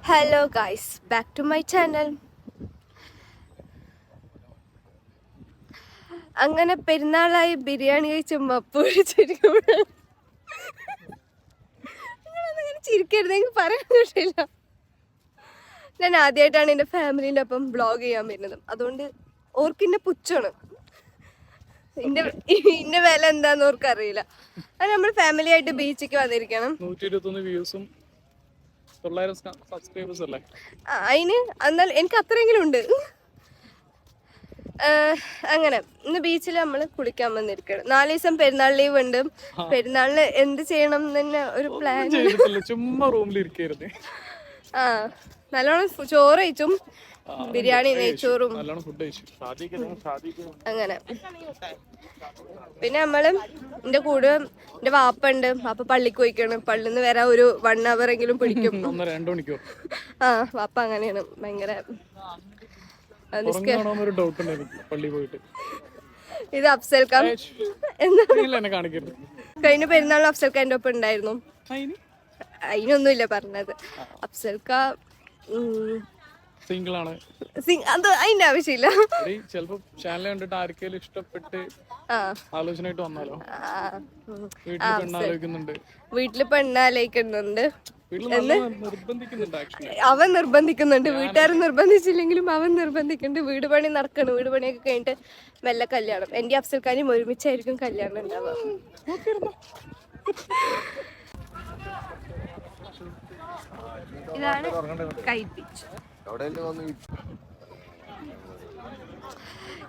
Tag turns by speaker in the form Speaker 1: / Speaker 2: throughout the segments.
Speaker 1: Hello guys, back to my channel. അങ്ങനെ പെരുന്നാളായി ബിരിയാണി കഴിച്ച മപ്പ് നിങ്ങളൊന്നിങ്ങനെ ചിരിക്കരുതെങ്കിൽ പറയാൻ പറ്റില്ല. ഞാൻ ആദ്യമായിട്ടാണ് എൻ്റെ ഫാമിലീൻ്റെ ഒപ്പം വ്ളോഗ് ചെയ്യാൻ വരുന്നത്. അതുകൊണ്ട് ഓർക്കിന്നെ പുച്ഛമാണ്. ഇന്റെ വില എന്താന്ന് ഓർക്കറിയില്ല. അത് നമ്മൾ ഫാമിലി ആയിട്ട് ബീച്ചിക്ക് വന്നിരിക്കണം.
Speaker 2: 121 വ്യൂസും 900 സബ്സ്ക്രൈബേഴ്സ് അല്ലേ?
Speaker 1: അതിന് എന്നാൽ എനിക്ക് അത്രയെങ്കിലും ഉണ്ട്. അങ്ങനെ ഇന്ന് ബീച്ചിൽ നമ്മൾ കുളിക്കാൻ വന്നിരിക്കണം. 4 ദിവസം പെരുന്നാൾ ലീവ് ഉണ്ട്. പെരുന്നാളിന് എന്ത് ചെയ്യണം തന്നെ ഒരു പ്ലാൻ.
Speaker 2: ചുമ്മാ റൂമിൽ ഇരിക്കരുത്.
Speaker 1: നല്ലോണം ചോറ് കഴിച്ചും ബിരിയാണി നെയ്ച്ചോറും അങ്ങനെ. പിന്നെ നമ്മള് എന്റെ കൂടെ എന്റെ വാപ്പ ഉണ്ട്. വാപ്പ പള്ളിക്ക് പോയിക്കാണ്. പള്ളിന്ന് വരാൻ ഒരു 1 hour എങ്കിലും പിടിക്കും. വാപ്പ അങ്ങനെയാണ്. ഭയങ്കര ഇത് അഫ്സൽ ഖാൻ കഴിഞ്ഞ പെരുന്നാളിന് അഫ്സൽ ഖാന്റെ ഒപ്പം ഉണ്ടായിരുന്നു. അതിനൊന്നുമില്ല പറഞ്ഞത്. അഫ്സൽ ഖാൻ
Speaker 2: സിംഗിൾ ആണ്.
Speaker 1: അത് അതിന്റെ ആവശ്യമില്ല.
Speaker 2: ചിലപ്പോ ചാനൽ കണ്ടിട്ട് ആർക്കെങ്കിലും ഇഷ്ടപ്പെട്ട് ആലോചനയായിട്ട് വന്നാലോ.
Speaker 1: വീട്ടില് പെണ്ണാലോചിക്കുന്നുണ്ട്. അവൻ നിർബന്ധിക്കുന്നുണ്ട്. വീട്ടുകാർ നിർബന്ധിച്ചില്ലെങ്കിലും അവൻ നിർബന്ധിക്കുന്നുണ്ട്. വീട് പണി നടക്കണം. വീട് പണിയൊക്കെ കഴിഞ്ഞിട്ട് വല്ല കല്യാണം. എന്റെ അഫ്സൽ ഖാനും ഒരുമിച്ചായിരിക്കും കല്യാണം ഉണ്ടാവുക. ഇതാണ് കൈറ്റ് ബീച്ച്.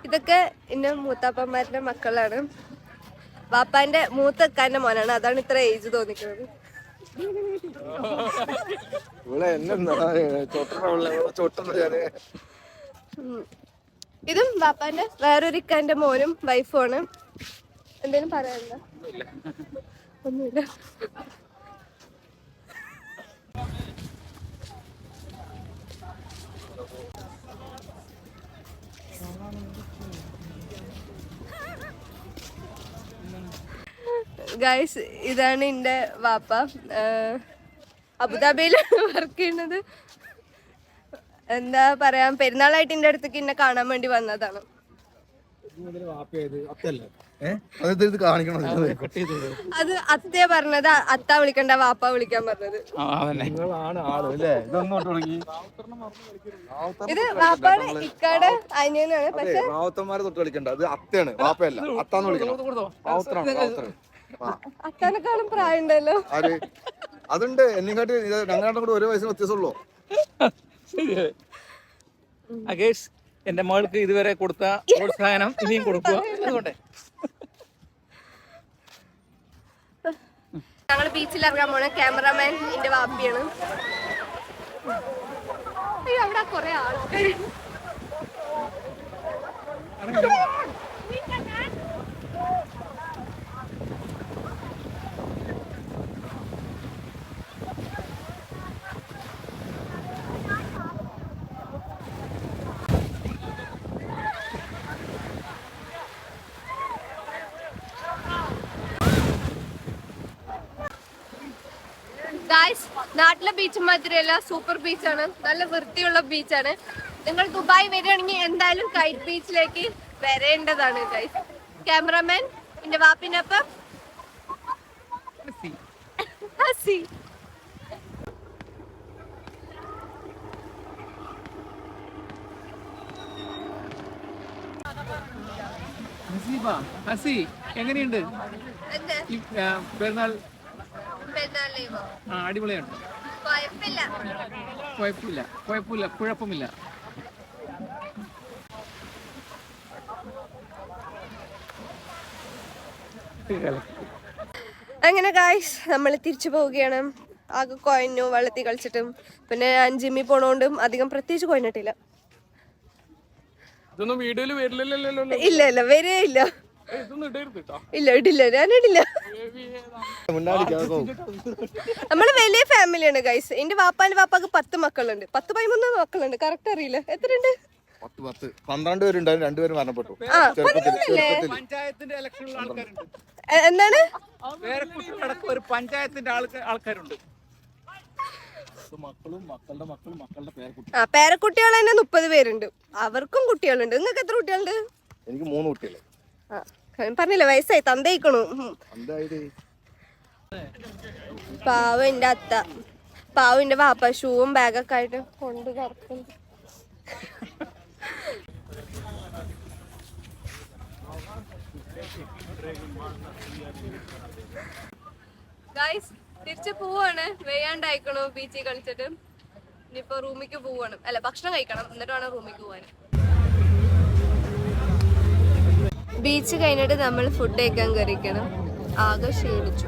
Speaker 1: ഇതൊക്കെ എന്റെ മൂത്താപ്പന്മാരുടെ മക്കളാണ്. വാപ്പാന്റെ മൂത്തക്കാന്റെ മോനാണ്. അതാണ് ഇത്ര ഏജ് തോന്നിക്കുന്നത്. ഇതും വാപ്പാന്റെ വേറൊരു ഇക്കാന്റെ മോനും വൈഫുമാണ്. എന്തേലും പറയാനുണ്ടോ? ഒന്നുമില്ല. ഗൈസ്, ഇതാണ് എന്റെ വാപ്പ. അബുദാബിയിലാണ് വർക്ക് ചെയ്യുന്നത്. എന്താ പറയാ, പെരുന്നാളായിട്ട് എന്റെ അടുത്തേക്ക് എന്നെ കാണാൻ വേണ്ടി വന്നതാണ്. അത് അത്തയെ പറഞ്ഞത്. അത്ത വിളിക്കണ്ട, വാപ്പ വിളിക്കാൻ പറഞ്ഞത്. ഇത് വാപ്പാടെ ഇക്കാടെ അനിയനാണ്. പക്ഷെ
Speaker 3: റാവത്തന്മാരെ തൊട്ട് കളിക്കണ്ട. അത് അത്തയാണ്, വാപ്പയല്ല. അത്താന്ന് വിളിക്കണം.
Speaker 1: അത്താനെക്കാളും പ്രായം ഉണ്ടല്ലോ.
Speaker 3: അതുണ്ട്. എന്നെക്കാട്ടി ഞങ്ങളുടെ കൂടെ 1 വയസ്സിന് വ്യത്യാസമുള്ളൂ.
Speaker 2: എന്റെ മകൾക്ക് ഇതുവരെ കൊടുത്ത പ്രോത്സാഹനം ഇനിയും കൊടുക്കുക. അതുകൊണ്ടേ
Speaker 1: ഞങ്ങള് ബീച്ചിൽ ഇറങ്ങാൻ പോണ. ക്യാമറാമാൻ എന്റെ വാപ്പിയാണ്. അയ്യോ, അവിടെ കൊറേ ആൾക്കാർ. നാട്ടിലെ ബീച്ച് മാതിരിയല്ല, സൂപ്പർ ബീച്ചാണ്. നല്ല വൃത്തിയുള്ള ബീച്ചാണ്. നിങ്ങൾ ദുബായ് വരികയാണെങ്കിൽ എന്തായാലും കൈറ്റ് ബീച്ചിലേക്ക് വരേണ്ടതാണ് ഗൈസ്. ക്യാമറാമാൻ എന്റെ വാപ്പിനൊപ്പം ഹസി.
Speaker 2: ഹസി, എങ്ങനെയുണ്ട് പെരുന്നാൾ? അടിപൊളിയാണ്. കുഴപ്പമില്ല.
Speaker 1: അങ്ങനെ ഗായ്സ്, നമ്മൾ തിരിച്ചു പോവുകയാണ്. ആകെ കൊയഞ്ഞു വെള്ളത്തിൽ കളിച്ചിട്ടും. പിന്നെ ഞാൻ ജിമ്മിൽ പോണോണ്ടും അധികം പ്രത്യേകിച്ച് കൊയഞ്ഞിട്ടില്ല. ഇല്ല വരേ ഇല്ല. ഇടില്ല, ഞാനിടില്ല. നമ്മള് വലിയ ഫാമിലിയാണ് ഗൈസ്. എന്റെ വാപ്പാന്റെ വാപ്പാക്ക് 10 മക്കളുണ്ട്. 10-13 മക്കളുണ്ട്. കറക്റ്റ് അറിയില്ല എത്രയുണ്ട്.
Speaker 3: 12 പേരുണ്ടായിരുന്നു. 2 പേര് മരണപ്പെട്ടു.
Speaker 1: എന്താണ്
Speaker 2: ഒരു പഞ്ചായത്തിന്റെ ആൾക്കാരുണ്ട്. മക്കളും മക്കളുടെ മക്കളും മക്കളുടെ പേരക്കുട്ടി.
Speaker 1: ആ പേരക്കുട്ടികൾ തന്നെ 30 പേരുണ്ട്. അവർക്കും കുട്ടികളുണ്ട്. നിങ്ങൾക്ക് എത്ര കുട്ടികളുണ്ട്?
Speaker 3: എനിക്ക് 3 കുട്ടികൾ.
Speaker 1: ആ പറഞ്ഞില്ല വയസ്സായി തന്തയിക്കണു. പാവന്റെ അത്ത, പാവന്റെ വാപ്പ ഷൂവും ബാഗൊക്കെ ആയിട്ട് കൊണ്ട് കറക്കുന്നു. ഗൈസ് തിരിച്ച് പോവാണ്. വെയ്യാണ്ടായിക്കണു ബീച്ചിൽ കളിച്ചിട്ട്. ഇനിയിപ്പോ റൂമിക്ക് പോവാണ്. അല്ല ഭക്ഷണം കഴിക്കണം, എന്നിട്ട് വേണം റൂമിക്ക് പോവാൻ. ബീച്ച് കഴിഞ്ഞിട്ട് നമ്മൾ ഫുഡ് കഴിക്കാൻ കയറിക്കണം. ആകെ ക്ഷീണിച്ചു.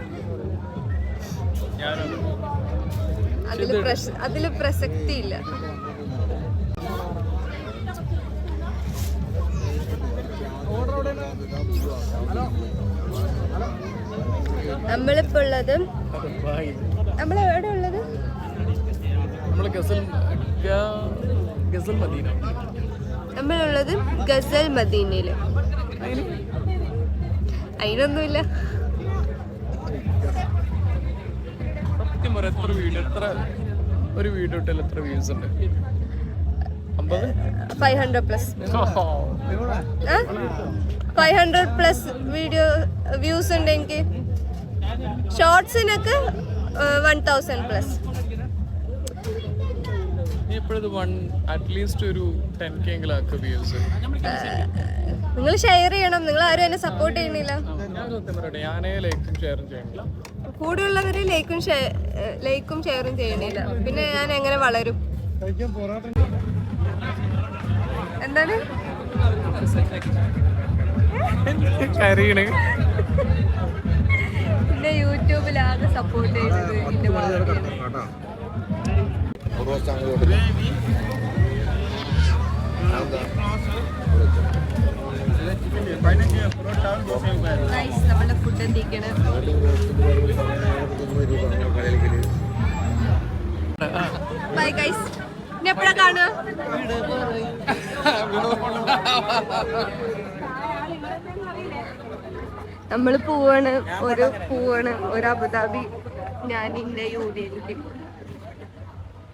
Speaker 1: അതില് പ്രസക്തിയില്ല. നമ്മളിപ്പോ ഉള്ളത് നമ്മളെവിടെ ഉള്ളത്? നമ്മളുള്ളത് ഗസൽ മദീനയില്. അതിനൊന്നുമില്ല.
Speaker 2: ഒരു വീഡിയോ ഇട്ടാൽ എത്ര വ്യൂസ് ഉണ്ട്?
Speaker 1: 500+ വീഡിയോ വ്യൂസ് ഉണ്ട് എനിക്ക്. ഷോർട്സിനൊക്കെ 1000+. നിങ്ങൾ ഷെയർ ചെയ്യണം. നിങ്ങൾ ആരും എന്നെ സപ്പോർട്ട് ചെയ്യണില്ല. കൂടെയുള്ളവര് ലൈക്കും ഷെയറും ചെയ്യണില്ല. പിന്നെ ഞാൻ എങ്ങനെ വളരും? എന്താണ് പിന്നെ യൂട്യൂബിലാകെ സപ്പോർട്ട് ചെയ്തത് എന്റെ നമ്മളുടെ ഫുഡ് എത്തിക്കണം. Bye guys. ഇനി എപ്പോഴാ കാണുക? നമ്മള് പോവാണ്. ഒരു അബുദാബി, ഞാൻ ഇന്റെ യൂണിയനിലേക്ക്.